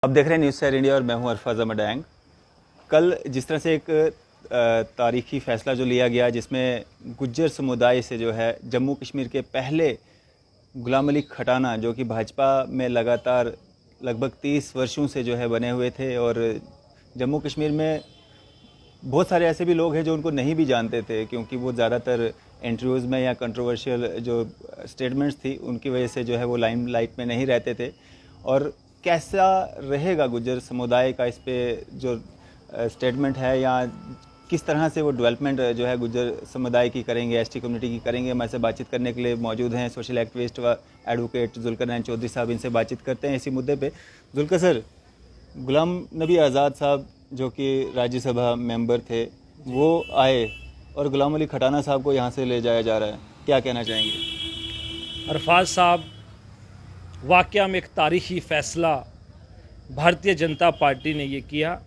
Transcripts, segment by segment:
आप देख रहे हैं न्यूज़ शेयर इंडिया और मैं हूं अरफाज अहमद डैंग। कल जिस तरह से एक तारीखी फ़ैसला जो लिया गया जिसमें गुज्जर समुदाय से जो है जम्मू कश्मीर के पहले गुलाम अली खटाना जो कि भाजपा में लगातार लगभग 30 वर्षों से जो है बने हुए थे और जम्मू कश्मीर में बहुत सारे ऐसे भी लोग हैं जो उनको नहीं भी जानते थे क्योंकि वो ज़्यादातर इंटरव्यूज़ में या कंट्रोवर्शियल जो स्टेटमेंट्स थी उनकी वजह से जो है वो लाइमलाइट में नहीं रहते थे। और कैसा रहेगा गुज्जर समुदाय का इस पे जो स्टेटमेंट है या किस तरह से वो डेवलपमेंट जो है गुज्जर समुदाय की करेंगे, एसटी कम्युनिटी की करेंगे। हमारे से बातचीत करने के लिए मौजूद हैं सोशल एक्टिविस्ट व एडवोकेट जुल्कर नैन चौधरी साहब। इनसे बातचीत करते हैं इसी मुद्दे पे। जुल्कर सर, गुलाम नबी आज़ाद साहब जो कि राज्यसभा मेंबर थे वो आए और गुलाम अली खटाना साहब को यहाँ से ले जाया जा रहा है, क्या कहना चाहेंगे? अरफाज साहब, वाक़या में एक तारीख़ी फ़ैसला भारतीय जनता पार्टी ने ये किया।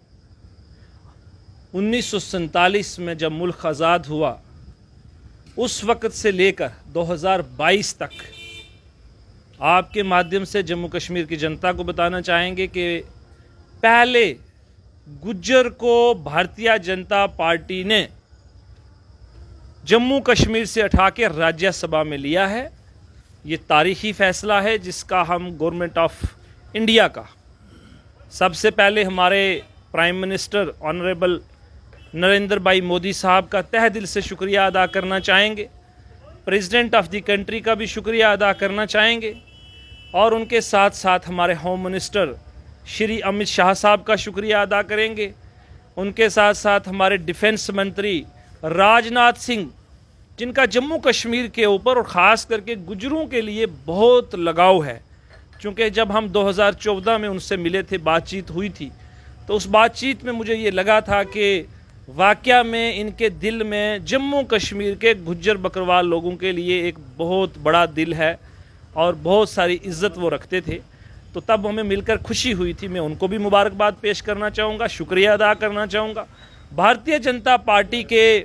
1947 में जब मुल्क आज़ाद हुआ उस वक़्त से लेकर 2022 तक आपके माध्यम से जम्मू कश्मीर की जनता को बताना चाहेंगे कि पहले गुज्जर को भारतीय जनता पार्टी ने जम्मू कश्मीर से उठा के राज्यसभा में लिया है। ये तारीख़ी फ़ैसला है जिसका हम गवर्नमेंट ऑफ इंडिया का सबसे पहले हमारे प्राइम मिनिस्टर ऑनरेबल नरेंद्र भाई मोदी साहब का तहे दिल से शुक्रिया अदा करना चाहेंगे। प्रेसिडेंट ऑफ द कंट्री का भी शुक्रिया अदा करना चाहेंगे और उनके साथ साथ हमारे होम मिनिस्टर श्री अमित शाह साहब का शुक्रिया अदा करेंगे। उनके साथ साथ हमारे डिफेंस मंत्री राजनाथ सिंह, जिनका जम्मू कश्मीर के ऊपर और ख़ास करके गुज्जरों के लिए बहुत लगाव है, क्योंकि जब हम 2014 में उनसे मिले थे, बातचीत हुई थी, तो उस बातचीत में मुझे ये लगा था कि वाक़या में इनके दिल में जम्मू कश्मीर के गुज्जर बकरवाल लोगों के लिए एक बहुत बड़ा दिल है और बहुत सारी इज़्ज़त वो रखते थे। तो तब हमें मिलकर खुशी हुई थी। मैं उनको भी मुबारकबाद पेश करना चाहूँगा, शुक्रिया अदा करना चाहूँगा। भारतीय जनता पार्टी के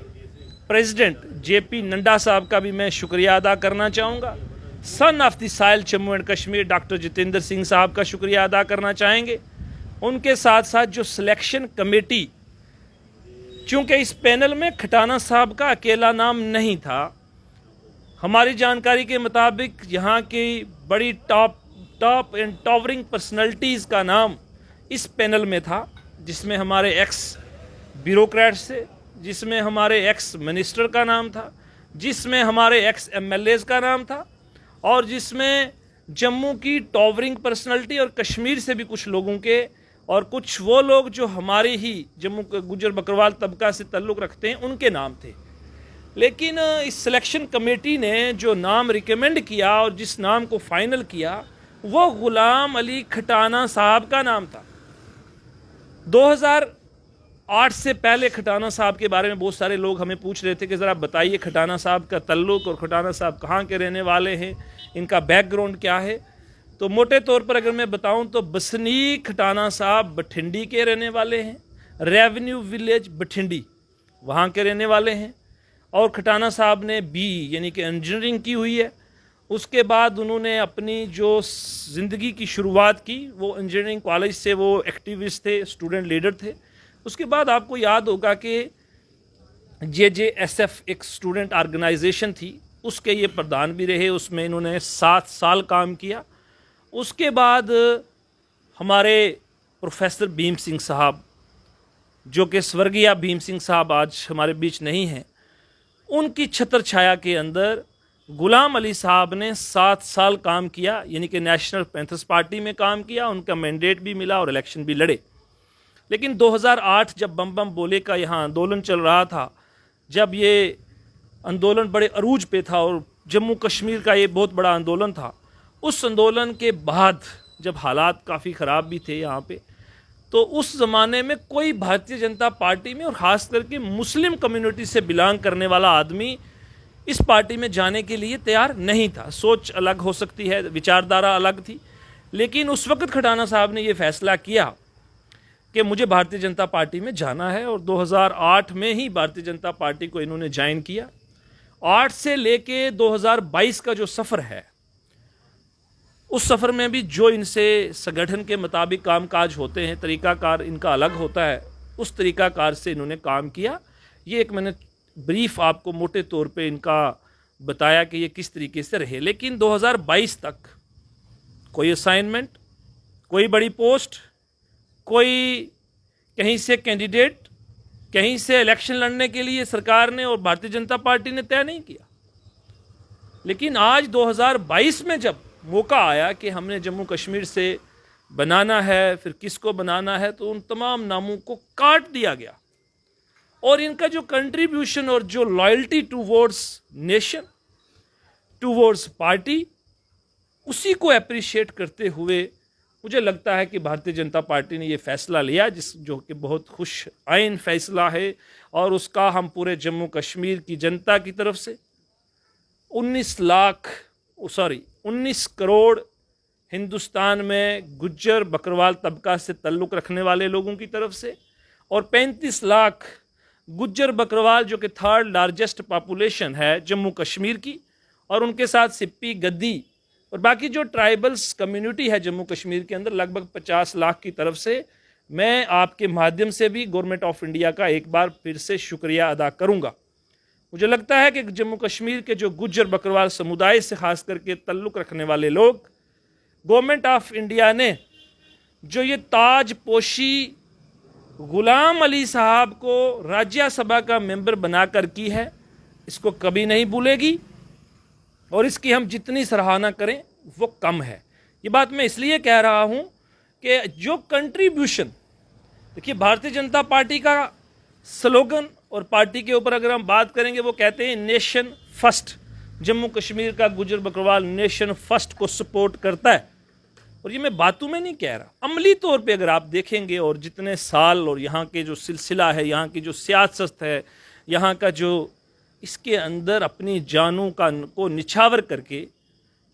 प्रेसिडेंट JP नड्डा साहब का भी मैं शुक्रिया अदा करना चाहूँगा। Son of the soil Jammu and Kashmir doctor Jitendra Singh साहब का शुक्रिया अदा करना चाहेंगे। उनके साथ साथ जो सिलेक्शन कमेटी, चूँकि इस पैनल में खटाना साहब का अकेला नाम नहीं था, हमारी जानकारी के मुताबिक यहाँ की बड़ी टॉप एंड टॉवरिंग पर्सनैलिटीज़ का नाम इस पैनल में था, जिसमें हमारे एक्स ब्यूरोक्रेट्स थे, जिसमें हमारे एक्स मिनिस्टर का नाम था, जिसमें हमारे एक्स MLAs का नाम था और जिसमें जम्मू की टॉवरिंग पर्सनैलिटी और कश्मीर से भी कुछ लोगों के और कुछ वो लोग जो हमारे ही जम्मू के गुज्जर बकरवाल तबका से ताल्लुक़ रखते हैं उनके नाम थे। लेकिन इस सिलेक्शन कमेटी ने जो नाम रिकमेंड किया और जिस नाम को फाइनल किया वो गुलाम अली खटाना साहब का नाम था। 2008 से पहले खटाना साहब के बारे में बहुत सारे लोग हमें पूछ रहे थे कि ज़रा बताइए खटाना साहब का ताल्लुक़ और खटाना साहब कहाँ के रहने वाले हैं, इनका बैकग्राउंड क्या है। तो मोटे तौर पर अगर मैं बताऊं तो बसनीक खटाना साहब बठिंडी के रहने वाले हैं, रेवेन्यू विलेज बठिंडी वहाँ के रहने वाले हैं। और खटाना साहब ने BE यानी कि इंजीनियरिंग की हुई है। उसके बाद उन्होंने अपनी जो ज़िंदगी की शुरुआत की वो इंजीनियरिंग कॉलेज से, वो एक्टिविस्ट थे, स्टूडेंट लीडर थे। उसके बाद आपको याद होगा कि JJSF एक स्टूडेंट ऑर्गेनाइजेशन थी, उसके ये प्रधान भी रहे, उसमें इन्होंने 7 साल काम किया। उसके बाद हमारे प्रोफेसर भीम सिंह साहब, जो कि स्वर्गीय भीम सिंह साहब आज हमारे बीच नहीं हैं, उनकी छत्र छाया के अंदर गुलाम अली साहब ने 7 साल काम किया, यानी कि नेशनल पैंथर्स पार्टी में काम किया। उनका मैंडेट भी मिला और इलेक्शन भी लड़े। लेकिन 2008 जब बम बम बोले का यहाँ आंदोलन चल रहा था, जब ये आंदोलन बड़े अरूज पे था और जम्मू कश्मीर का ये बहुत बड़ा आंदोलन था, उस आंदोलन के बाद जब हालात काफ़ी ख़राब भी थे यहाँ पे, तो उस ज़माने में कोई भारतीय जनता पार्टी में और ख़ास करके मुस्लिम कम्युनिटी से बिलोंग करने वाला आदमी इस पार्टी में जाने के लिए तैयार नहीं था। सोच अलग हो सकती है, विचारधारा अलग थी, लेकिन उस वक्त खटाना साहब ने ये फ़ैसला किया कि मुझे भारतीय जनता पार्टी में जाना है और 2008 में ही भारतीय जनता पार्टी को इन्होंने ज्वाइन किया। 8 से लेके 2022 का जो सफ़र है उस सफ़र में भी जो इनसे संगठन के मुताबिक कामकाज होते हैं, तरीक़ाकार इनका अलग होता है, उस तरीक़ाकार से इन्होंने काम किया। ये एक मैंने ब्रीफ आपको मोटे तौर पे इनका बताया कि ये किस तरीके से रहे। लेकिन 2022 तक कोई असाइनमेंट, कोई बड़ी पोस्ट, कोई कहीं से कैंडिडेट, कहीं से इलेक्शन लड़ने के लिए सरकार ने और भारतीय जनता पार्टी ने तय नहीं किया। लेकिन आज 2022 में जब मौका आया कि हमने जम्मू कश्मीर से बनाना है, फिर किसको बनाना है, तो उन तमाम नामों को काट दिया गया। और इनका जो कंट्रीब्यूशन और जो loyalty towards nation, towards party, उसी को अप्रिशिएट करते हुए मुझे लगता है कि भारतीय जनता पार्टी ने ये फैसला लिया, जो कि बहुत खुश आइन फैसला है। और उसका हम पूरे जम्मू कश्मीर की जनता की तरफ से 19 करोड़ हिंदुस्तान में गुज्जर बकरवाल तबका से ताल्लुक़ रखने वाले लोगों की तरफ से, और 35 लाख गुज्जर बकरवाल जो कि थर्ड लार्जेस्ट पॉपुलेशन है जम्मू कश्मीर की, और उनके साथ सिप्पी, गद्दी और बाकी जो ट्राइबल्स कम्युनिटी है जम्मू कश्मीर के अंदर लगभग 50 लाख की तरफ से मैं आपके माध्यम से भी गवर्नमेंट ऑफ इंडिया का एक बार फिर से शुक्रिया अदा करूंगा। मुझे लगता है कि जम्मू कश्मीर के जो गुज्जर बकरवाल समुदाय से खास करके ताल्लुक़ रखने वाले लोग, गवर्नमेंट ऑफ इंडिया ने जो ये ताजपोशी गुलाम अली साहब को राज्यसभा का मेंबर बनाकर की है, इसको कभी नहीं भूलेगी। और इसकी हम जितनी सराहना करें वो कम है। ये बात मैं इसलिए कह रहा हूँ कि जो कंट्रीब्यूशन, देखिए भारतीय जनता पार्टी का स्लोगन और पार्टी के ऊपर अगर हम बात करेंगे, वो कहते हैं नेशन फर्स्ट। जम्मू कश्मीर का गुज्जर बकरवाल नेशन फर्स्ट को सपोर्ट करता है। और ये मैं बातों में नहीं कह रहा, अमली तौर पे अगर आप देखेंगे और जितने साल और यहाँ के जो सिलसिला है, यहाँ की जो सियासत है, यहाँ का जो इसके अंदर अपनी जानों को निछावर करके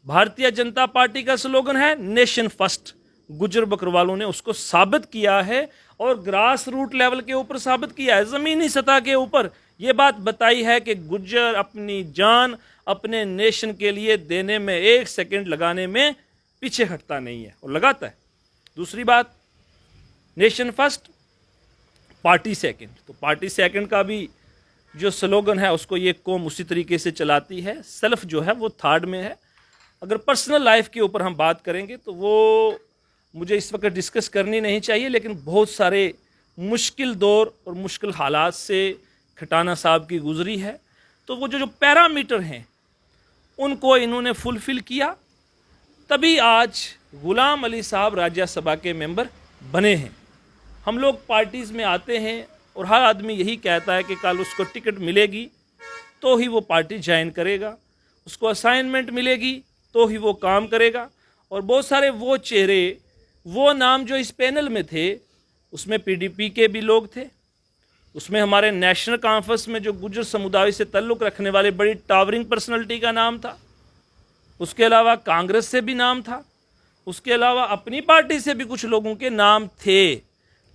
भारतीय जनता पार्टी का स्लोगन है नेशन फर्स्ट। गुज्जर बकरवालों ने उसको साबित किया है और ग्रास रूट लेवल के ऊपर साबित किया है, ज़मीनी सतह के ऊपर ये बात बताई है कि गुज्जर अपनी जान अपने नेशन के लिए देने में 1 सेकंड लगाने में पीछे हटता नहीं है और लगाता है। दूसरी बात, नेशन फर्स्ट, पार्टी सेकंड। तो पार्टी सेकंड का भी जो स्लोगन है उसको ये कौम उसी तरीके से चलाती है। सेल्फ जो है वो थर्ड में है। अगर पर्सनल लाइफ के ऊपर हम बात करेंगे तो वो मुझे इस वक्त डिस्कस करनी नहीं चाहिए, लेकिन बहुत सारे मुश्किल दौर और मुश्किल हालात से खटाना साहब की गुजरी है। तो वो जो पैरामीटर हैं उनको इन्होंने फुलफ़िल किया, तभी आज गुलाम अली साहब राज्यसभा के मेंबर बने हैं। हम लोग पार्टीज़ में आते हैं और हर आदमी यही कहता है कि कल उसको टिकट मिलेगी तो ही वो पार्टी ज्वाइन करेगा, उसको असाइनमेंट मिलेगी तो ही वो काम करेगा। और बहुत सारे वो चेहरे, वो नाम जो इस पैनल में थे, उसमें पीडीपी के भी लोग थे, उसमें हमारे नेशनल कॉन्फ्रेंस में जो गुज्जर समुदाय से ताल्लुक़ रखने वाले बड़ी टावरिंग पर्सनैलिटी का नाम था, उसके अलावा कांग्रेस से भी नाम था, उसके अलावा अपनी पार्टी से भी कुछ लोगों के नाम थे।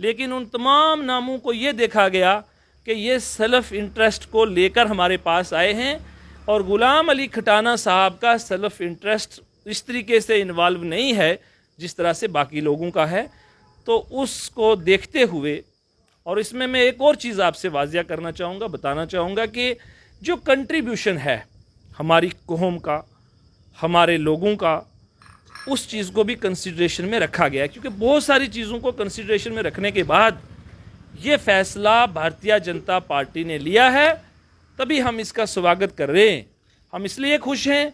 लेकिन उन तमाम नामों को ये देखा गया कि ये सेल्फ इंटरेस्ट को लेकर हमारे पास आए हैं और गुलाम अली खटाना साहब का सेल्फ इंटरेस्ट इस तरीके से इन्वॉल्व नहीं है जिस तरह से बाकी लोगों का है। तो उसको देखते हुए, और इसमें मैं एक और चीज़ आपसे वाजिया करना चाहूँगा, बताना चाहूँगा कि जो कंट्रीब्यूशन है हमारी कौम का, हमारे लोगों का, उस चीज़ को भी कंसिडरेशन में रखा गया है। क्योंकि बहुत सारी चीज़ों को कंसिडरेशन में रखने के बाद ये फ़ैसला भारतीय जनता पार्टी ने लिया है, तभी हम इसका स्वागत कर रहे हैं। हम इसलिए खुश हैं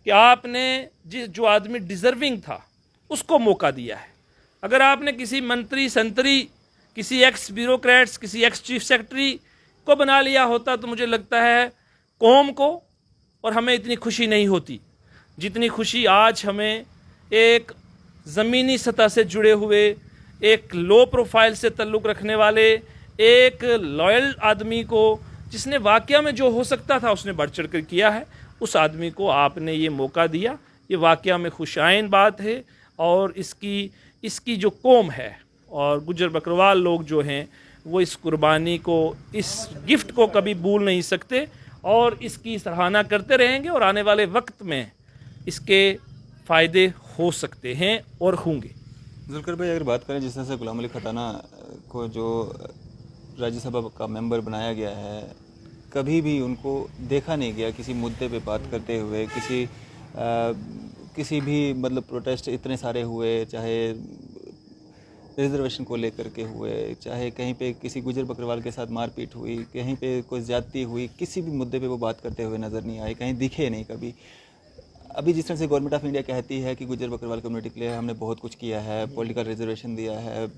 कि आपने जो आदमी डिज़र्विंग था उसको मौका दिया है। अगर आपने किसी मंत्री संतरी, किसी एक्स ब्यूरोक्रेट्स, किसी एक्स चीफ सेक्रेटरी को बना लिया होता तो मुझे लगता है कौम को और हमें इतनी खुशी नहीं होती जितनी खुशी आज हमें एक ज़मीनी सतह से जुड़े हुए, एक लो प्रोफाइल से ताल्लुक़ रखने वाले, एक लॉयल आदमी को, जिसने वाकया में जो हो सकता था उसने बढ़ चढ़ कर किया है, उस आदमी को आपने ये मौका दिया। ये वाकया में खुशाइन बात है। और इसकी जो कौम है और गुज्जर बकरवाल लोग जो हैं वो इस कुर्बानी को, इस गिफ्ट को कभी भूल नहीं सकते और इसकी सराहना करते रहेंगे और आने वाले वक्त में इसके फ़ायदे हो सकते हैं और होंगे। जुल्फिकार भाई, अगर बात करें जिस तरह से गुलाम अली खटाना को जो राज्यसभा का मेंबर बनाया गया है, कभी भी उनको देखा नहीं गया किसी मुद्दे पे बात करते हुए, किसी भी मतलब प्रोटेस्ट इतने सारे हुए, चाहे रिजर्वेशन को लेकर के हुए, चाहे कहीं पे किसी गुजर बकरवाल के साथ मारपीट हुई, कहीं पे कोई ज्यादती हुई, किसी भी मुद्दे पे वो बात करते हुए नज़र नहीं आए, कहीं दिखे नहीं कभी। अभी जिस तरह से गवर्नमेंट ऑफ इंडिया कहती है कि गुजर बकरवाल कम्युनिटी के लिए हमने बहुत कुछ किया है, पॉलिटिकल रिजर्वेशन दिया है,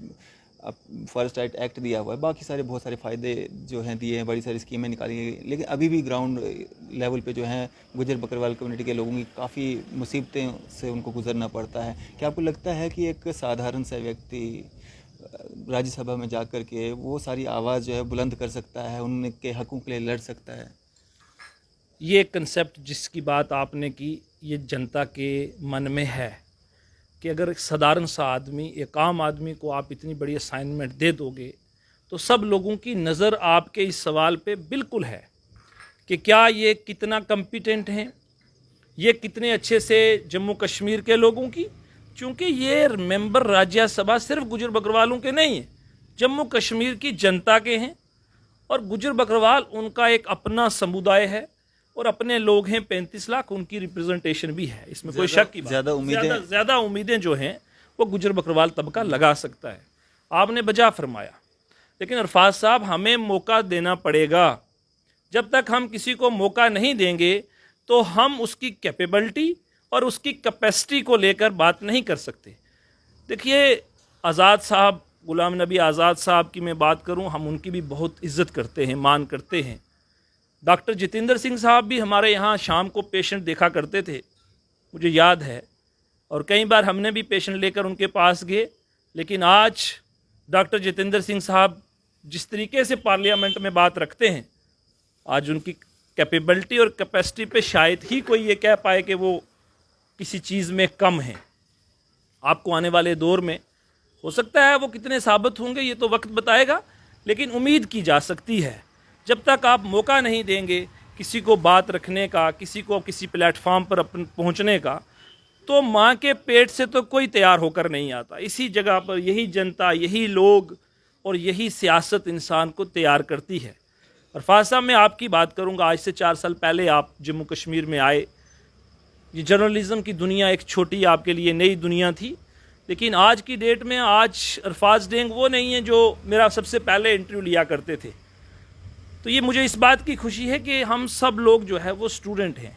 अब फॉरेस्ट राइट एक्ट दिया हुआ है, बाकी सारे बहुत सारे फ़ायदे जो हैं दिए हैं, बड़ी सारी स्कीमें निकाली गई, लेकिन अभी भी ग्राउंड लेवल पे जो हैं गुजर बकरवाल कम्युनिटी के लोगों की काफ़ी मुसीबतें से उनको गुजरना पड़ता है। क्या आपको लगता है कि एक साधारण सा व्यक्ति राज्यसभा में जा कर के वो सारी आवाज़ जो है बुलंद कर सकता है, उनके हकों के लिए लड़ सकता है? ये कंसेप्ट जिसकी बात आपने की, ये जनता के मन में है कि अगर एक साधारण सा आदमी, एक आम आदमी को आप इतनी बड़ी असाइनमेंट दे दोगे, तो सब लोगों की नज़र आपके इस सवाल पे बिल्कुल है कि क्या ये कितना कम्पिटेंट हैं, ये कितने अच्छे से जम्मू कश्मीर के लोगों की, क्योंकि ये मेंबर राज्यसभा सिर्फ गुजर बकरवालों के नहीं हैं, जम्मू कश्मीर की जनता के हैं। और गुजर बकरवाल उनका एक अपना समुदाय है और अपने लोग हैं 35 लाख, उनकी रिप्रेजेंटेशन भी है, इसमें कोई शक की बात। ज़्यादा उम्मीदें जो हैं वो गुजर बकरवाल तबका लगा सकता है। आपने बजा फरमाया, लेकिन अरफाज साहब, हमें मौका देना पड़ेगा। जब तक हम किसी को मौका नहीं देंगे तो हम उसकी कैपेबिलिटी और उसकी कैपेसिटी को लेकर बात नहीं कर सकते। देखिए, आज़ाद साहब, गुलाम नबी आज़ाद साहब की मैं बात करूं, हम उनकी भी बहुत इज़्ज़त करते हैं, मान करते हैं। डॉक्टर जितेंद्र सिंह साहब भी हमारे यहाँ शाम को पेशेंट देखा करते थे, मुझे याद है, और कई बार हमने भी पेशेंट लेकर उनके पास गए। लेकिन आज डॉक्टर जितेंद्र सिंह साहब जिस तरीके से पार्लियामेंट में बात रखते हैं, आज उनकी कैपेबिलिटी और कैपेसिटी पे शायद ही कोई ये कह पाए कि वो किसी चीज़ में कम है। आपको आने वाले दौर में हो सकता है वो कितने साबित होंगे, ये तो वक्त बताएगा, लेकिन उम्मीद की जा सकती है। जब तक आप मौका नहीं देंगे किसी को बात रखने का, किसी को किसी प्लेटफॉर्म पर अपन पहुंचने का, तो माँ के पेट से तो कोई तैयार होकर नहीं आता। इसी जगह पर यही जनता, यही लोग और यही सियासत इंसान को तैयार करती है। अरफाज साहब, मैं आपकी बात करूंगा, आज से 4 साल पहले आप जम्मू कश्मीर में आए। ये जर्नलिज़म की दुनिया एक छोटी आपके लिए नई दुनिया थी, लेकिन आज की डेट में आज अरफाज डेंग वो नहीं है जो मेरा सबसे पहले इंटरव्यू लिया करते थे। तो ये मुझे इस बात की खुशी है कि हम सब लोग जो है वो स्टूडेंट हैं।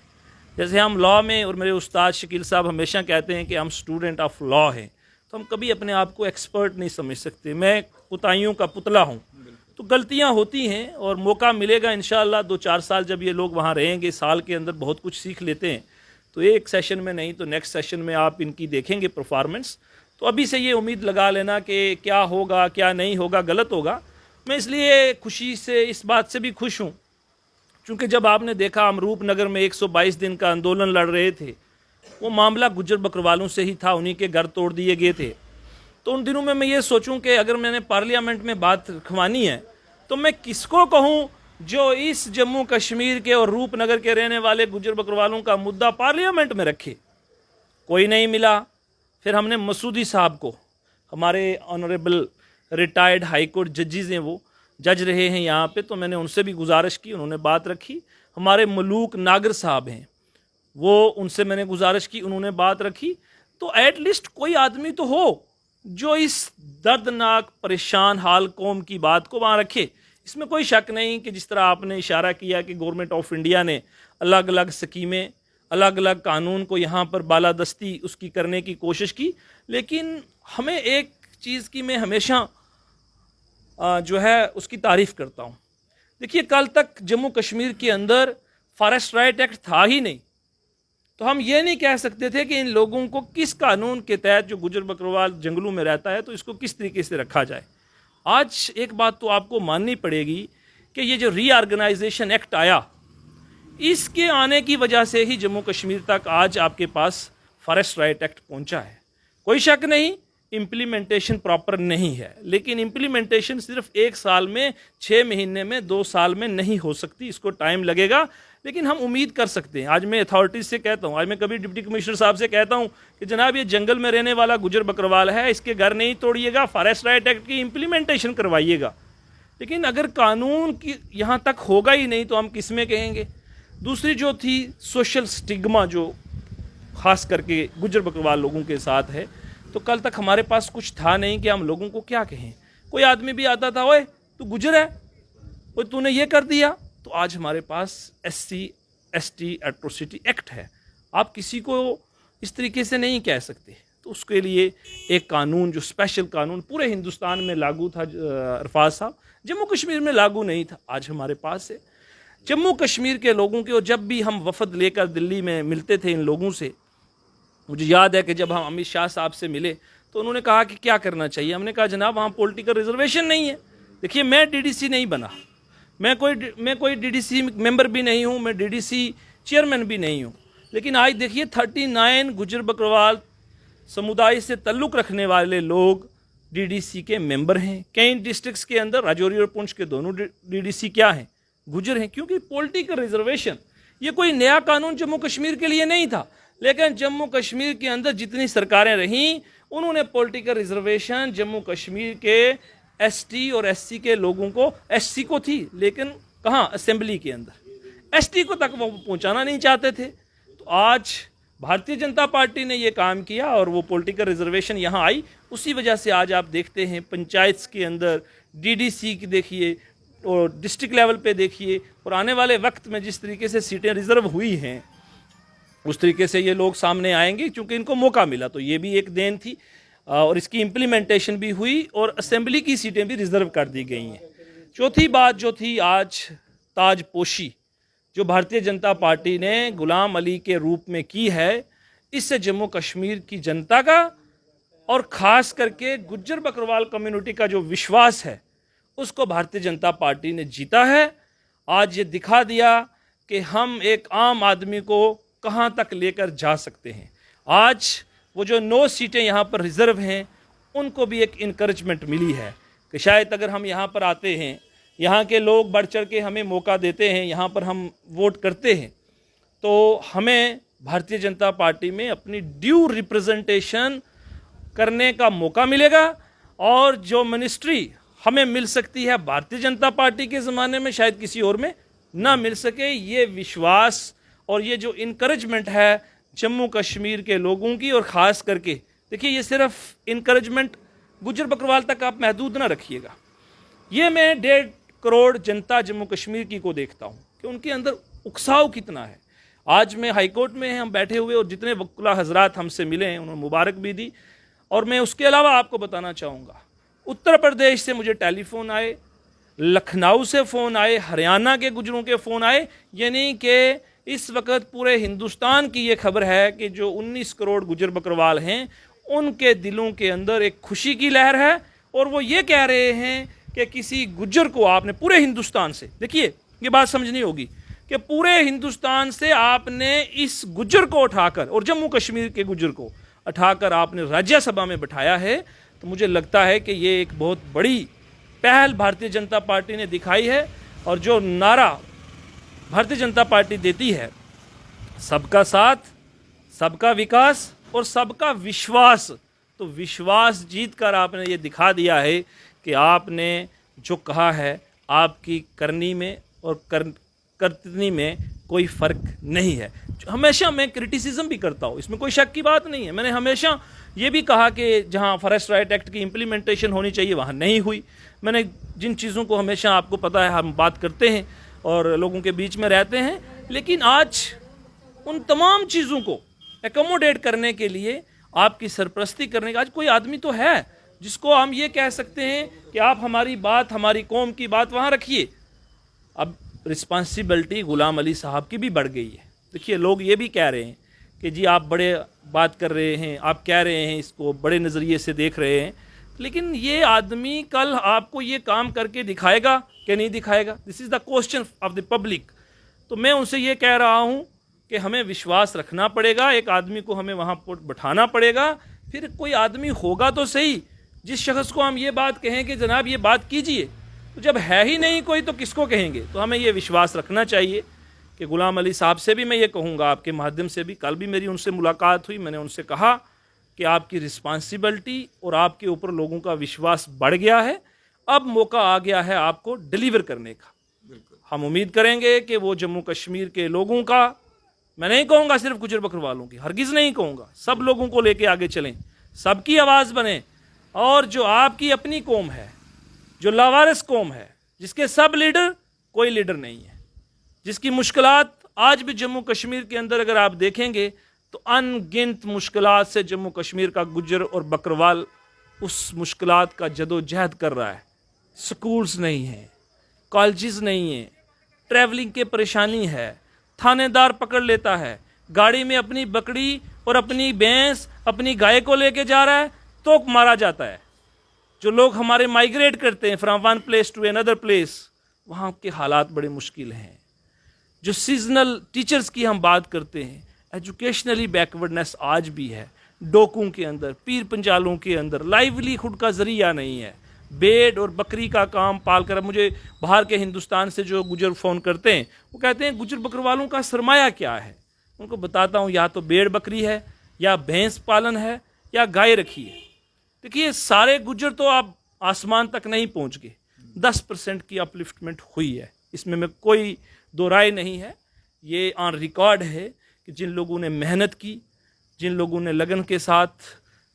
जैसे हम लॉ में, और मेरे उस्ताद शकील साहब हमेशा कहते हैं कि हम स्टूडेंट ऑफ लॉ हैं, तो हम कभी अपने आप को एक्सपर्ट नहीं समझ सकते। मैं कोताहियों का पुतला हूँ, तो गलतियाँ होती हैं और मौका मिलेगा इंशाअल्लाह। 2-4 साल जब ये लोग वहाँ रहेंगे, साल के अंदर बहुत कुछ सीख लेते हैं, तो एक सेशन में नहीं तो नेक्स्ट सेशन में आप इनकी देखेंगे परफॉर्मेंस। तो अभी से ये उम्मीद लगा लेना कि क्या होगा क्या नहीं होगा, गलत होगा। मैं इसलिए खुशी से, इस बात से भी खुश हूँ, क्योंकि जब आपने देखा हम रूपनगर में 122 दिन का आंदोलन लड़ रहे थे, वो मामला गुज्जर बकरवालों से ही था, उन्हीं के घर तोड़ दिए गए थे। तो उन दिनों में मैं ये सोचूं कि अगर मैंने पार्लियामेंट में बात रखवानी है तो मैं किसको कहूं जो इस जम्मू कश्मीर के और रूपनगर के रहने वाले गुज्जर बकरवालों का मुद्दा पार्लियामेंट में रखे। कोई नहीं मिला। फिर हमने मसूदी साहब को, हमारे ऑनरेबल रिटायर्ड हाई कोर्ट जजेस हैं, वो जज रहे हैं यहाँ पे, तो मैंने उनसे भी गुजारिश की, उन्होंने बात रखी। हमारे मलूक नागर साहब हैं, वो उनसे मैंने गुजारिश की, उन्होंने बात रखी। तो एटलीस्ट कोई आदमी तो हो जो इस दर्दनाक परेशान हाल कौम की बात को वहाँ रखे। इसमें कोई शक नहीं कि जिस तरह आपने इशारा किया कि गवर्नमेंट ऑफ इंडिया ने अलग अलग स्कीमें, अलग अलग कानून को यहाँ पर बालादस्ती उसकी करने की कोशिश की, लेकिन हमें एक चीज़ की मैं हमेशा जो है उसकी तारीफ़ करता हूँ। देखिए, कल तक जम्मू कश्मीर के अंदर फॉरेस्ट राइट एक्ट था ही नहीं, तो हम ये नहीं कह सकते थे कि इन लोगों को किस कानून के तहत, जो गुजर बकरवाल जंगलों में रहता है, तो इसको किस तरीके से रखा जाए। आज एक बात तो आपको माननी पड़ेगी कि ये जो रीऑर्गेनाइजेशन एक्ट आया, इसके आने की वजह से ही जम्मू कश्मीर तक आज आपके पास फॉरेस्ट राइट एक्ट पहुंचा है। कोई शक नहीं, इम्प्लीमेंटेशन प्रॉपर नहीं है, लेकिन इम्प्लीमेंटेशन सिर्फ 1 साल में, 6 महीने में, 2 साल में नहीं हो सकती, इसको टाइम लगेगा। लेकिन हम उम्मीद कर सकते हैं। आज मैं अथॉरिटीज़ से कहता हूँ, आज मैं कभी डिप्टी कमिश्नर साहब से कहता हूँ कि जनाब ये जंगल में रहने वाला गुजर बकरवाल है, इसके घर नहीं तोड़िएगा, फॉरेस्ट राइट एक्ट की इम्प्लीमेंटेशन करवाइएगा। लेकिन अगर कानून की यहाँ तक होगा ही नहीं तो हम किस में कहेंगे। दूसरी जो थी सोशल स्टिग्मा जो ख़ास करके गुजर बकरवाल लोगों के साथ है, तो कल तक हमारे पास कुछ था नहीं कि हम लोगों को क्या कहें। कोई आदमी भी आता था, ओए तू गुजर है, ओए तूने ये कर दिया। तो आज हमारे पास SC/ST एट्रोसिटी एक्ट है, आप किसी को इस तरीके से नहीं कह सकते। तो उसके लिए एक कानून, जो स्पेशल कानून पूरे हिंदुस्तान में लागू था, अरफाज साहब, जम्मू कश्मीर में लागू नहीं था, आज हमारे पास है। जम्मू कश्मीर के लोगों के, और जब भी हम वफद लेकर दिल्ली में मिलते थे इन लोगों से, मुझे याद है कि जब हम अमित शाह साहब से मिले तो उन्होंने कहा कि क्या करना चाहिए। हमने कहा जनाब वहाँ पॉलिटिकल रिजर्वेशन नहीं है। देखिए मैं DDC नहीं बना, मैं कोई DDC मेंबर भी नहीं हूँ, मैं DDC चेयरमैन भी नहीं हूँ, लेकिन आज देखिए 39 गुजर बकरवाल समुदाय से ताल्लुक़ रखने वाले लोग DDC के मेंबर हैं। कई डिस्ट्रिक्ट्स के अंदर राजौरी और पुंछ के दोनों DDC क्या हैं, गुजर हैं। क्योंकि पॉलिटिकल रिजर्वेशन ये कोई नया कानून जम्मू कश्मीर के लिए नहीं था, लेकिन जम्मू कश्मीर के अंदर जितनी सरकारें रहीं उन्होंने पॉलिटिकल रिजर्वेशन जम्मू कश्मीर के ST और SC के लोगों को, SC को थी लेकिन कहाँ, असेंबली के अंदर, ST को तक वो पहुँचाना नहीं चाहते थे। तो आज भारतीय जनता पार्टी ने ये काम किया और वो पॉलिटिकल रिजर्वेशन यहाँ आई। उसी वजह से आज आप देखते हैं पंचायत के अंदर DDC की देखिए और डिस्ट्रिक्ट लेवल पे देखिए, और आने वाले वक्त में जिस तरीके से सीटें रिज़र्व हुई हैं उस तरीके से ये लोग सामने आएंगे, क्योंकि इनको मौका मिला। तो ये भी एक देन थी और इसकी इम्प्लीमेंटेशन भी हुई और असेंबली की सीटें भी रिज़र्व कर दी गई हैं। चौथी बात जो थी आज ताजपोशी जो भारतीय जनता पार्टी ने गुलाम अली के रूप में की है, इससे जम्मू कश्मीर की जनता का और ख़ास करके गुज्जर बकरवाल कम्युनिटी का जो विश्वास है उसको भारतीय जनता पार्टी ने जीता है। आज ये दिखा दिया कि हम एक आम आदमी को कहाँ तक लेकर जा सकते हैं। आज वो जो 9 सीटें यहाँ पर रिज़र्व हैं उनको भी एक इनकरेजमेंट मिली है कि शायद अगर हम यहाँ पर आते हैं, यहाँ के लोग बढ़ चढ़ के हमें मौका देते हैं, यहाँ पर हम वोट करते हैं, तो हमें भारतीय जनता पार्टी में अपनी ड्यू रिप्रेजेंटेशन करने का मौका मिलेगा। और जो मिनिस्ट्री हमें मिल सकती है भारतीय जनता पार्टी के ज़माने में शायद किसी और में ना मिल सके। ये विश्वास और ये जो इनकरेजमेंट है जम्मू कश्मीर के लोगों की, और ख़ास करके देखिए ये सिर्फ इनकरेजमेंट गुज्जर बकरवाल तक आप महदूद ना रखिएगा। ये मैं 1.5 करोड़ जनता जम्मू कश्मीर की को देखता हूँ कि उनके अंदर उकसाव कितना है। आज मैं हाई कोर्ट में हैं हम बैठे हुए, और जितने वकील हजरात हमसे मिले हैं उन्होंने मुबारक भी दी। और मैं उसके अलावा आपको बताना चाहूँगा, उत्तर प्रदेश से मुझे टेलीफोन आए, लखनऊ से फ़ोन आए, हरियाणा के गुजरों के फ़ोन आए। यानी कि इस वक्त पूरे हिंदुस्तान की ये खबर है कि जो 19 करोड़ गुजर बकरवाल हैं उनके दिलों के अंदर एक खुशी की लहर है, और वो ये कह रहे हैं कि किसी गुज्जर को आपने पूरे हिंदुस्तान से, देखिए ये बात समझनी होगी कि पूरे हिंदुस्तान से आपने इस गुज्जर को उठाकर और जम्मू कश्मीर के गुज्जर को उठाकर आपने राज्यसभा में बिठाया है। तो मुझे लगता है कि ये एक बहुत बड़ी पहल भारतीय जनता पार्टी ने दिखाई है। और जो नारा भारतीय जनता पार्टी देती है, सबका साथ, सबका विकास और सबका विश्वास, तो विश्वास जीत कर आपने ये दिखा दिया है कि आपने जो कहा है आपकी करनी में और करनी में कोई फ़र्क नहीं है। हमेशा मैं क्रिटिसिज्म भी करता हूँ, इसमें कोई शक की बात नहीं है। मैंने हमेशा ये भी कहा कि जहाँ फॉरेस्ट राइट एक्ट की इम्प्लीमेंटेशन होनी चाहिए वहाँ नहीं हुई। मैंने जिन चीज़ों को हमेशा आपको पता है हम बात करते हैं और लोगों के बीच में रहते हैं, लेकिन आज उन तमाम चीज़ों को एकोमोडेट करने के लिए, आपकी सरपरस्ती करने का आज कोई आदमी तो है जिसको हम ये कह सकते हैं कि आप हमारी बात, हमारी कौम की बात वहाँ रखिए। अब रिस्पॉन्सिबिलिटी गुलाम अली साहब की भी बढ़ गई है। देखिए लोग ये भी कह रहे हैं कि जी आप बड़े बात कर रहे हैं, आप कह रहे हैं इसको बड़े नज़रिए से देख रहे हैं, लेकिन ये आदमी कल आपको ये काम करके दिखाएगा कि नहीं दिखाएगा? This is the question of the public. तो मैं उनसे ये कह रहा हूँ कि हमें विश्वास रखना पड़ेगा, एक आदमी को हमें वहाँ पर बैठाना पड़ेगा। फिर कोई आदमी होगा तो सही जिस शख्स को हम ये बात कहें कि जनाब ये बात कीजिए, तो जब है ही नहीं कोई तो किसको कहेंगे? तो हमें ये विश्वास रखना चाहिए कि गुलाम अली साहब से भी मैं ये कहूँगा, आपके माध्यम से भी, कल भी मेरी उनसे मुलाकात हुई, मैंने उनसे कहा कि आपकी रिस्पॉन्सिबिलिटी और आपके ऊपर लोगों का विश्वास बढ़ गया है, अब मौका आ गया है आपको डिलीवर करने का। हम उम्मीद करेंगे कि वो जम्मू कश्मीर के लोगों का, मैं नहीं कहूँगा सिर्फ गुजर बकरवालों की, हरगिज़ नहीं कहूँगा, सब लोगों को लेके आगे चलें, सबकी आवाज़ बने। और जो आपकी अपनी कौम है, जो लावारिस कौम है, जिसके सब लीडर कोई लीडर नहीं है, जिसकी मुश्किलात आज भी जम्मू कश्मीर के अंदर अगर आप देखेंगे तो अनगिनत मुश्किलात से जम्मू कश्मीर का गुज्जर और बकरवाल उस मुश्किलात का जदोजहद कर रहा है। स्कूल्स नहीं हैं, कॉलेजेस नहीं हैं, ट्रैवलिंग के परेशानी है, थानेदार पकड़ लेता है, गाड़ी में अपनी बकरी और अपनी भैंस अपनी गाय को लेके जा रहा है तो मारा जाता है। जो लोग हमारे माइग्रेट करते हैं from one place to another place, वहाँ के हालात बड़े मुश्किल हैं। जो सीजनल टीचर्स की हम बात करते हैं, एजुकेशनली बैकवर्डनेस आज भी है। डोकू के अंदर, पीर पंजालों के अंदर लाइवलीहुड का जरिया नहीं है। भेड़ और बकरी का काम पाल कर, अब मुझे बाहर के हिंदुस्तान से जो गुजर फ़ोन करते हैं वो कहते हैं गुजर बकरवालों का सरमाया क्या है। उनको बताता हूँ, या तो भेड़ बकरी है, या भैंस पालन है, या गाय रखी है। देखिए सारे गुजर तो आप आसमान तक नहीं पहुँच गए, 10% की अपलिफ्टमेंट हुई है, इसमें मैं कोई दो राय नहीं है। ये ऑन रिकॉर्ड है कि जिन लोगों ने मेहनत की, जिन लोगों ने लगन के साथ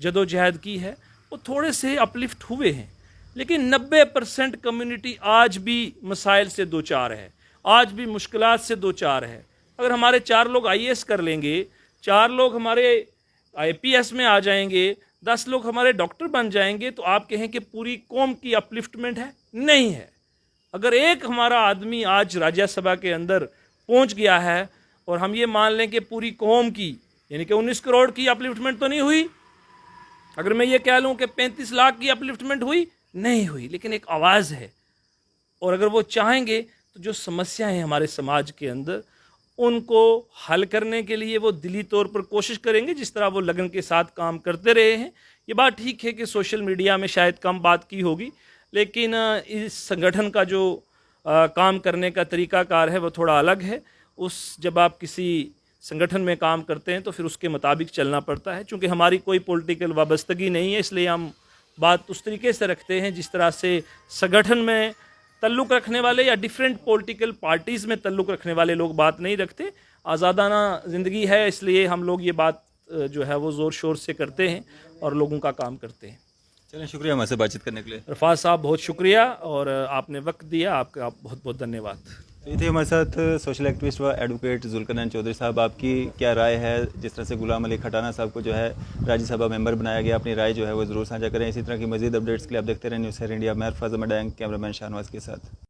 जदोजहद की है, वो थोड़े से अपलिफ्ट हुए हैं। लेकिन 90% कम्युनिटी आज भी मसाइल से दो चार है, आज भी मुश्किलात से दो चार है। अगर हमारे 4 लोग IAS कर लेंगे, 4 लोग हमारे IPS में आ जाएंगे, 10 लोग हमारे डॉक्टर बन जाएंगे, तो आप कहें कि पूरी कौम की अपलिफ्टमेंट है? नहीं है। अगर एक हमारा आदमी आज राज्यसभा के अंदर पहुंच गया है और हम ये मान लें कि पूरी कौम की, यानी कि 19 करोड़ की अपलिफ्टमेंट तो नहीं हुई, अगर मैं ये कह लूँ कि 35 लाख की अपलिफ्टमेंट हुई, नहीं हुई, लेकिन एक आवाज़ है। और अगर वो चाहेंगे तो जो समस्याएं हैं हमारे समाज के अंदर, उनको हल करने के लिए वो दिली तौर पर कोशिश करेंगे, जिस तरह वो लगन के साथ काम करते रहे हैं। ये बात ठीक है कि सोशल मीडिया में शायद कम बात की होगी, लेकिन इस संगठन का जो काम करने का तरीक़ाकार है वो थोड़ा अलग है। जब आप किसी संगठन में काम करते हैं तो फिर उसके मुताबिक चलना पड़ता है। चूँकि हमारी कोई पॉलिटिकल वाबस्तगी नहीं है, इसलिए हम बात उस तरीके से रखते हैं जिस तरह से संगठन में तल्लुक़ रखने वाले या डिफरेंट पॉलिटिकल पार्टीज़ में तल्लुक़ रखने वाले लोग बात नहीं रखते। आज़ादाना ज़िंदगी है, इसलिए हम लोग ये बात जो है वो ज़ोर शोर से करते हैं और लोगों का काम करते हैं। चलें, शुक्रिया हमारे बातचीत करने के लिए। रफ़ात साहब बहुत शुक्रिया, और आपने वक्त दिया, आपका बहुत बहुत धन्यवाद। तो ये थे हमारे साथ सोशल एक्टिविस्ट व एडवोकेट जुल्करनैन चौधरी साहब। आपकी क्या राय है जिस तरह से गुलाम अली खटाना साहब को जो है राज्यसभा मेंबर बनाया गया? अपनी राय जो है वो ज़रूर साझा करें। इसी तरह की मज़ीद अपडेट्स के लिए आप देखते रहें न्यूज़ इंडिया। मैं अरफाज़ अहमद, कैमरामैन शाहनवाज के साथ।